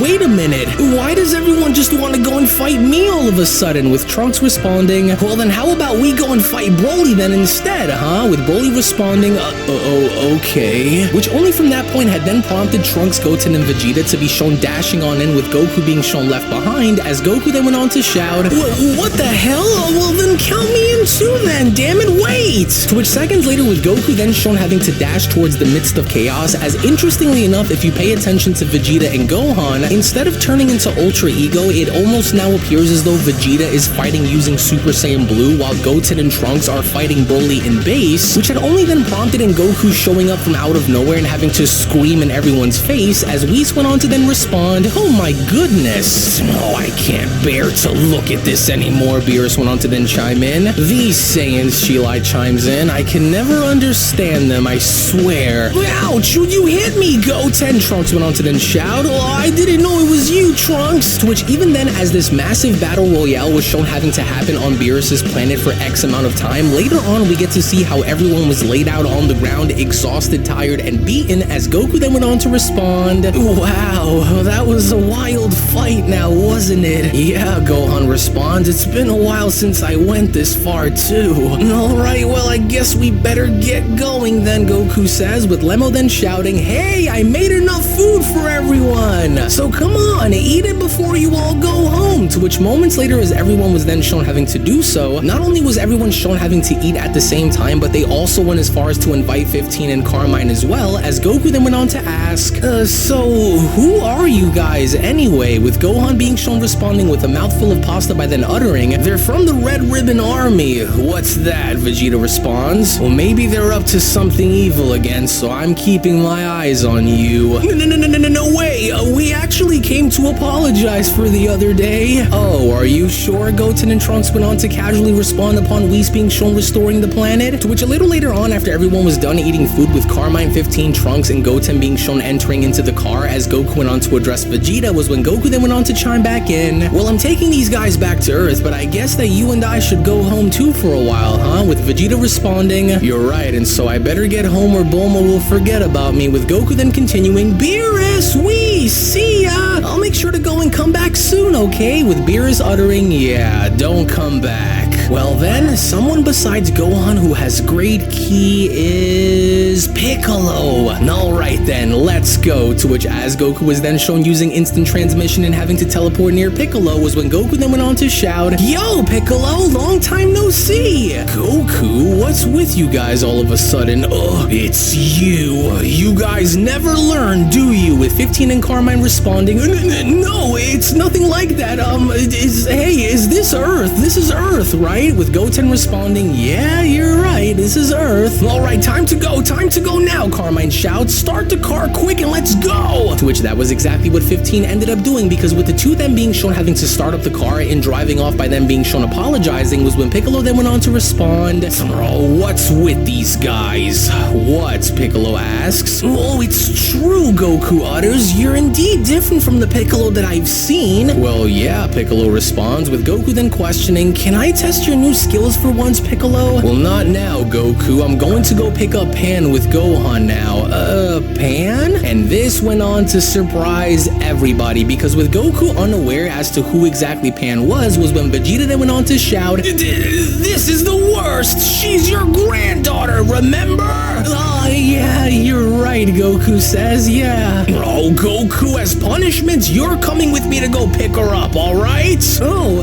"Wait a minute, why does everyone just want to go and fight me all of a sudden?" With Trunks responding, "Well then how about we go and fight Broly then instead, huh?" With Broly responding, okay. Which only from that point had then prompted Trunks, Goten, and Vegeta to be shown dashing on in, with Goku being shown left behind, as Goku then went on to shout, "What the hell? Well then count me in too then, damn it, wait!" To which seconds later, with Goku then shown having to dash towards the midst of chaos, as interestingly enough, if you pay attention to Vegeta and Gohan, instead of turning into Ultra Ego, it almost now appears as though Vegeta is fighting using Super Saiyan Blue, while Goten and Trunks are fighting Broly in base, which had only then prompted in Goku showing up from out of nowhere and having to scream in everyone's face, as Whis went on to then respond, "Oh my goodness, oh I can't bear to look at this anymore." Beerus went on to then chime in, "These Saiyans," Shilai chimes in, "I can never understand them, I swear." "Ouch, you hit me, Goten!" Trunks went on to then shout, "Oh, I didn't know it was you, Trunks!" To which even then, as this massive battle royale was shown having to happen on Beerus' planet for X amount of time, later on we get to see how everyone was laid out on the ground, exhausted, tired, and beaten, as Goku then went on to respond, "Wow, that was a wild fight now, wasn't it?" "Yeah," Gohan responds, "it's been a while since I went this far too." "Alright, well I guess we better get going then," Goku says, with Lemmo then shouting, "Hey, I made enough food for everyone, so come on, eat it before you all go home." To which moments later, as everyone was then shown having to do so, not only was everyone shown having to eat at the same time, but they also went as far as to invite 15 and Carmine as well, as Goku then went on to ask, "So who are you guys anyway?" With Gohan being shown responding with a mouthful of pasta by then uttering, "They're from the Red Ribbon Army." "What's that?" Vegeta responds, "Well, maybe they're up to something evil again, so I'm keeping my eyes on you." No way, we actually came to apologize for the other day." "Oh, are you sure?" Goten and Trunks went on to casually respond upon Whis being shown restoring the planet, to which a little later on, after everyone was done eating food, with Carmine, 15, Trunks, and Goten being shown entering into the car as Goku went on to address Vegeta, was when Goku then went on to chime back in, "Well, I'm taking these guys back to Earth, but I guess that you and I should go home too for a while, huh?" With Vegeta responding, "You're right, and so I better get home or Bulma will forget about me." With Goku then continuing, "Beerus, we see ya! I'll make sure to go and come back soon, okay?" With Beerus uttering, "Yeah, don't come back." Well then, someone besides Gohan who has great ki is Piccolo. Alright then, let's go. To which, as Goku was then shown using instant transmission and having to teleport near Piccolo, was when Goku then went on to shout, "Yo, Piccolo, long time no see!" "Goku, what's with you guys all of a sudden?" It's you. You guys never learn, do you?" With 15 and Carmine responding, "No, it's nothing like that. Hey, is this Earth? This is Earth, right?" With Goten responding, "Yeah, you're right, this is Earth." "Alright, time to go now," Carmine shouts. "Start the car quick and let's go!" To which that was exactly what 15 ended up doing, because with the two of them being shown having to start up the car and driving off by them being shown apologizing, was when Piccolo then went on to respond, "What's with these guys?" "What?" Piccolo asks. "Oh, it's true," Goku utters. "You're indeed different from the Piccolo that I've seen." "Well, yeah," Piccolo responds, with Goku then questioning, "Can I test your new skills for once, Piccolo? Well, not now, Goku. I'm going to go pick up Pan with Gohan now. Pan? And this went on to surprise everybody, because with Goku unaware as to who exactly Pan was when Vegeta then went on to shout, "This is the worst! She's your granddaughter, remember?" Yeah, you're right, Goku says, yeah. Oh, Goku, as punishment, you're coming with me to go pick her up, alright? Oh,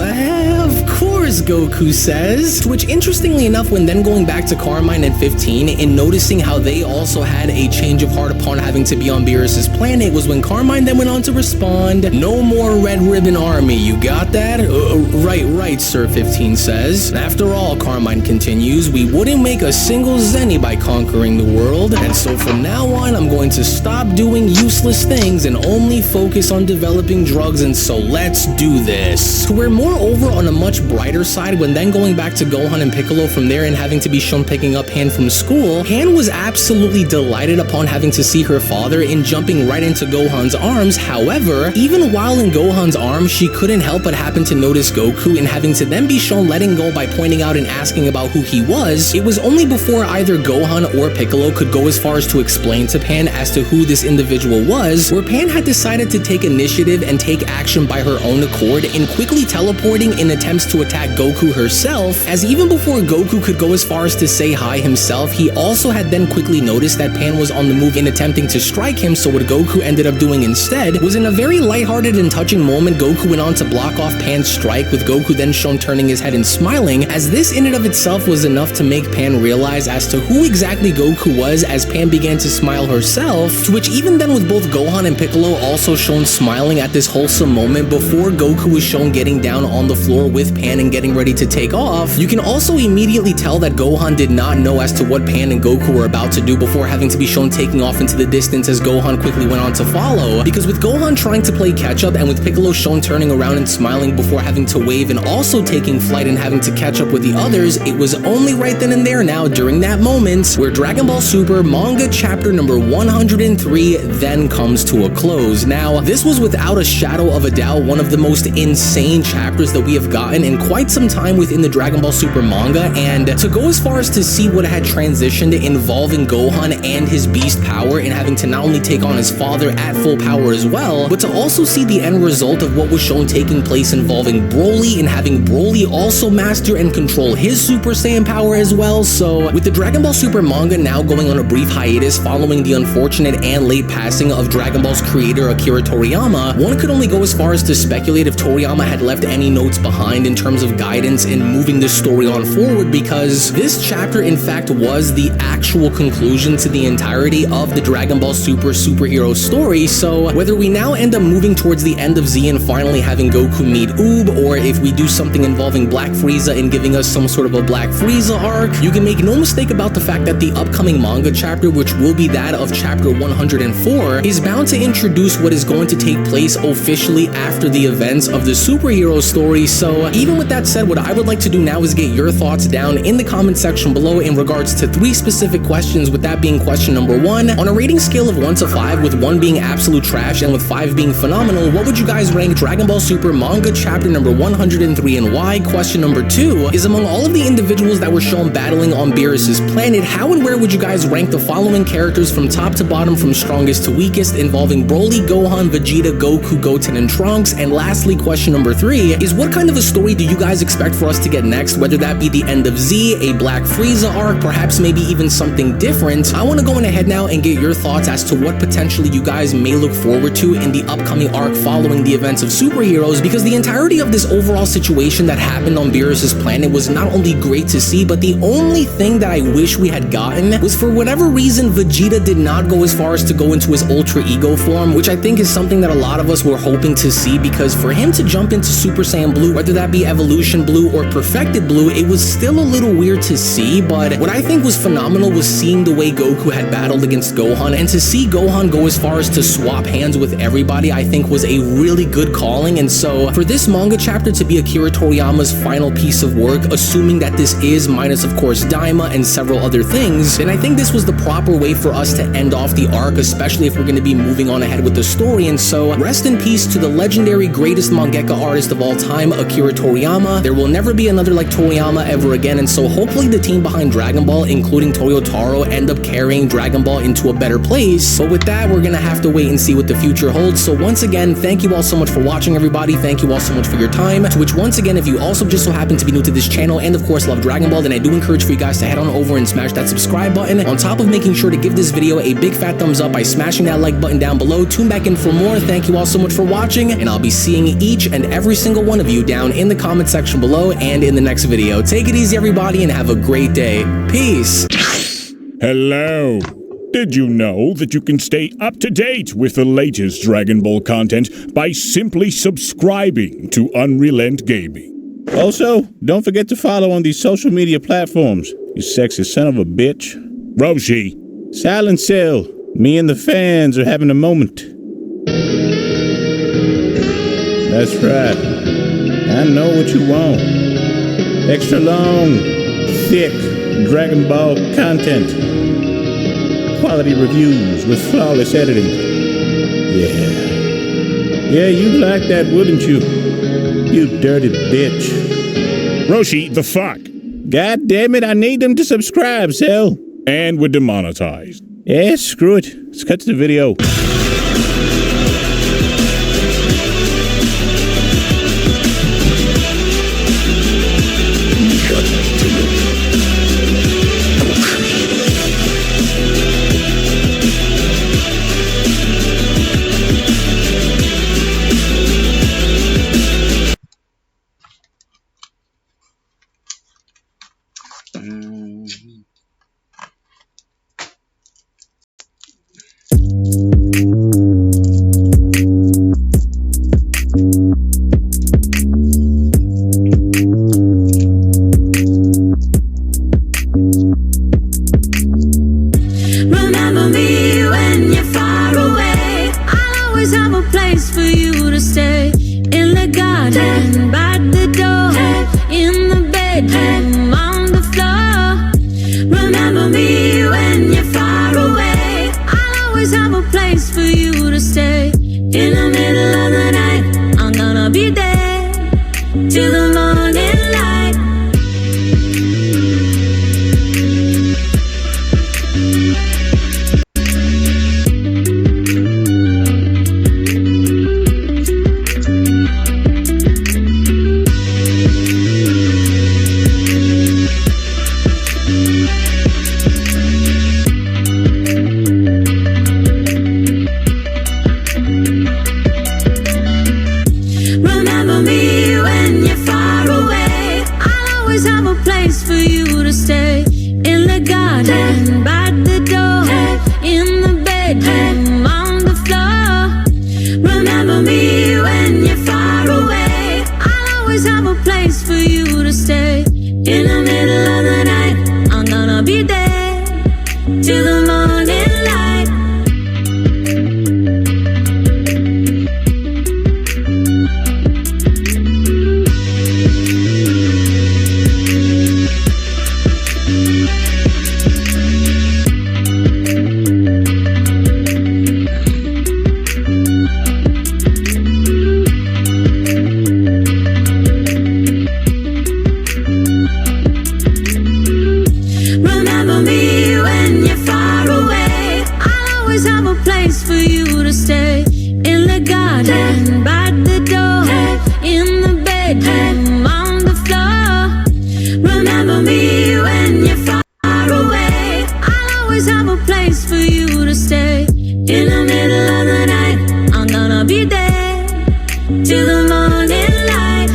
of course, Goku says. To which, interestingly enough, when then going back to Carmine and 15 and noticing how they also had a change of heart upon having to be on Beerus's planet, was when Carmine then went on to respond, "No more Red Ribbon Army, you got that?" Right, Sir 15 says. After all, Carmine continues, we wouldn't make a single zenny by conquering the world, and so from now on, I'm going to stop doing useless things and only focus on developing drugs, and so let's do this. To where moreover, on a much brighter side, when then going back to Gohan and Piccolo from there and having to be shown picking up Han from school, Han was absolutely delighted upon having to see her father and jumping right into Gohan's arms. However, even while in Gohan's arms, she couldn't help but happen to notice Goku, and having to then be shown letting go by pointing out and asking about who he was, it was only before either Gohan or Piccolo could go as far as to explain to Pan as to who this individual was, where Pan had decided to take initiative and take action by her own accord in quickly teleporting in attempts to attack Goku herself, as even before Goku could go as far as to say hi himself, he also had then quickly noticed that Pan was on the move in attempting to strike him, so what Goku ended up doing instead was, in a very lighthearted and touching moment, Goku went on to block off Pan's strike, with Goku then shown turning his head and smiling, as this in and of itself was enough to make Pan realize as to who exactly Goku was, as Pan began to smile herself, to which even then with both Gohan and Piccolo also shown smiling at this wholesome moment before Goku was shown getting down on the floor with Pan and getting ready to take off, you can also immediately tell that Gohan did not know as to what Pan and Goku were about to do before having to be shown taking off into the distance, as Gohan quickly went on to follow, because with Gohan trying to play catch up and with Piccolo shown turning around and smiling before having to wave and also taking flight and having to catch up with the others, it was only right then and there now during that moment where Dragon Ball Super manga chapter number 103 then comes to a close. Now, this was without a shadow of a doubt one of the most insane chapters that we have gotten in quite some time within the Dragon Ball Super manga, and to go as far as to see what had transitioned involving Gohan and his beast power and having to not only take on his father at full power as well, but to also see the end result of what was shown taking place involving Broly and having Broly also master and control his Super Saiyan power as well. So with the Dragon Ball Super manga now going on a brief hiatus following the unfortunate and late passing of Dragon Ball's creator Akira Toriyama, one could only go as far as to speculate if Toriyama had left any notes behind in terms of guidance in moving the story on forward, because this chapter in fact was the actual conclusion to the entirety of the Dragon Ball Super superhero story. So whether we now end up moving towards the end of Z and finally having Goku meet Oob, or if we do something involving Black Frieza and giving us some sort of a Black Frieza arc, you can make no mistake about the fact that the upcoming manga chapter, which will be that of chapter 104, is bound to introduce what is going to take place officially after the events of the superhero story. So even with that said, what I would like to do now is get your thoughts down in the comment section below in regards to 3 specific questions, with that being question number 1, on a rating scale of 1 to 5, with 1 being absolute trash and with 5 being phenomenal, what would you guys rank Dragon Ball Super manga chapter number 103 and why? Question number 2 is, among all of the individuals that were shown battling on Beerus's planet, how and where would you guys rank the following characters from top to bottom, from strongest to weakest, involving Broly, Gohan, Vegeta, Goku, Goten, and Trunks? And lastly, question number 3 is, what kind of a story do you guys expect for us to get next, whether that be the end of Z, a Black Frieza arc, perhaps maybe even something different? I want to go ahead now and get your thoughts as to what potentially you guys may look forward to in the upcoming arc following the events of superheroes, because the entirety of this overall situation that happened on Beerus's planet was not only great to see, but the only thing that I wish we had gotten was, for whatever reason, Vegeta did not go as far as to go into his Ultra Ego form, which I think is something that a lot of us were hoping to see, because for him to jump into Super Saiyan Blue, whether that be Evolution Blue or Perfected Blue, it was still a little weird to see. But what I think was phenomenal was seeing the way Goku had battled against Gohan, and to see Gohan go as far as to swap hands with everybody, I think was a really good calling. And so for this manga chapter to be Akira Toriyama's final piece of work, assuming that this is minus of course Daima and several other things, then I think this was the proper way for us to end end off the arc, especially if we're going to be moving on ahead with the story. And so, rest in peace to the legendary greatest mangaka artist of all time, Akira Toriyama. There will never be another like Toriyama ever again, and so hopefully the team behind Dragon Ball, including Toyotaro, end up carrying Dragon Ball into a better place. But with that, we're gonna have to wait and see what the future holds. So once again, thank you all so much for watching, everybody. Thank you all so much for your time. To which, once again, if you also just so happen to be new to this channel and of course love Dragon Ball, then I do encourage for you guys to head on over and smash that subscribe button, on top of making sure to give this video a big fat thumbs up by smashing that like button down below. Tune back in for more. Thank you all so much for watching, and I'll be seeing each and every single one of you down in the comment section below and in the next video. Take it easy, everybody, and have a great day. Peace. Hello. Did you know that you can stay up to date with the latest Dragon Ball content by simply subscribing to Unrelent Gaming? Also, don't forget to follow on these social media platforms, you sexy son of a bitch. Roshi. Silent Cell. Me and the fans are having a moment. That's right. I know what you want. Extra long, thick Dragon Ball content. Quality reviews with flawless editing. Yeah, you'd like that, wouldn't you? You dirty bitch. Roshi, the fuck? God damn it, I need them to subscribe, Cell. And we're demonetized. Yeah, screw it. Let's cut to the video. Remember me when you're far away. I'll always have a place for you to stay. In the garden, by the door, in the bedroom, on the floor. Remember me when you're far away. I'll always have a place for you to stay. In the middle of the night, I'm gonna be there till the morning light. Remember me when you're far away. I'll always have a place for you to stay. In the garden, by the door, in the bedroom, on the floor. Remember me when you're far away. I'll always have a place for you to stay. In the middle of the night, I'm gonna be there till the morning light. Remember me when you're far away. I'll always have a place for you to stay. In the garden, by the door, in the bedroom, on the floor. Remember me when you're far away. I'll always have a place for you to stay. In the middle of the night, I'm gonna be there till the morning light.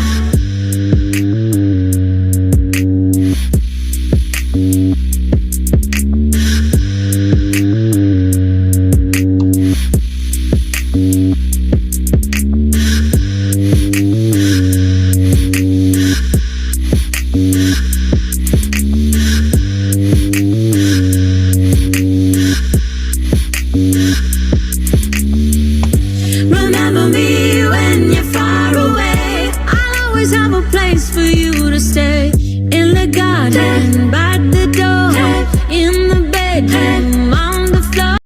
Remember me when you're far away. I'll always have a place for you to stay. In the garden,